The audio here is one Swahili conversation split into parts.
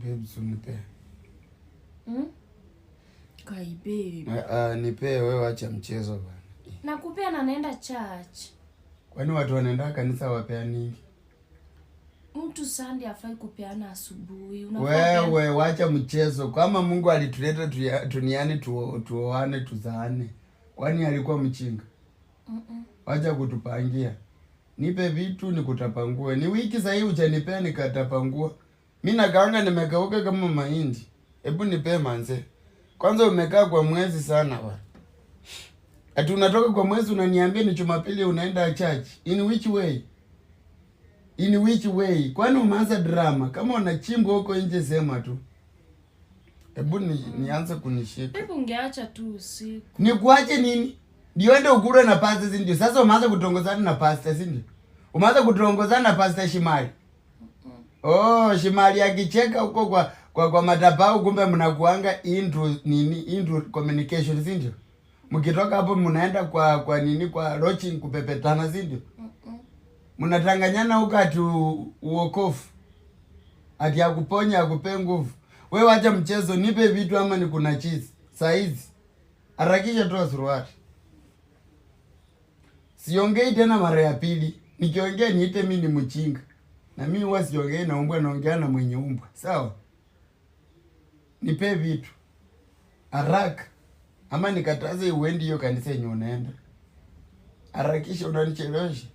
Babes unipe. Kai babe. Nipe wewe, acha mchezo bwana. Nakupea na naenda church. Kwani watu wanaenda kanisa wapea nini? Mtu Sunday afai kupeana asubuhi. Wewe wacha mchezo. Kama Mungu alituleta duniani tuoane tuzaane. Kwani alikuwa mchinga? Wacha kutupangia. Nipe vitu nikutapangue. Ni wiki sasa hii ujanipea nikatapangua. Mimi nakaanga nimekauka kama mahindi. Hebu nipe manze. Kwanza umekaa kwa mwezi sana wa. Ati unatoka kwa mwezi unaniambia ni Jumapili unaenda church. In which way? In which way? Kwani umeanza drama? Kama unachimba huko nje sema tu. Hebu nianze kunishika. Hebu ungeacha tu usiku. Nikuache nini? Ndio ende ukure na pasta si ndio? Sasa umeanza kutongozana na pasta si ndio? Umeanza kutongozana na pasta Shimali. Oh, Shimali akicheka huko kwa madhabahu kumbe mnakuanga into communication si ndio? Mkitoka hapo mnaenda kwa nini kwa lodging kupepetana si ndio? Mnatanganyana huko ati uokofu. Ati akuponya akupe nguvu. Wewe acha mchezo, nipe vitu ama ni kuna cheese. Saizi. Harakisha toa suruali. Siongei tena mara ya pili. Nikiongea niite mimi ni mchinga. Na mimi huwa siongei na umbwa, naongea na mwenye umbwa. Sawa? Nipe vitu. Haraka. Ama nikataze uende hiyo kanisa yenye unaenda. Harakisha unanichelewesha.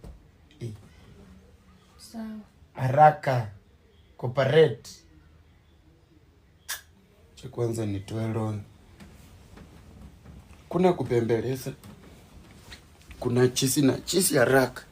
Sawa. Haraka. Cooperate. Cha kwanza nitoe loan. Kuna kupembeleza. Kuna chisi na chisi haraka.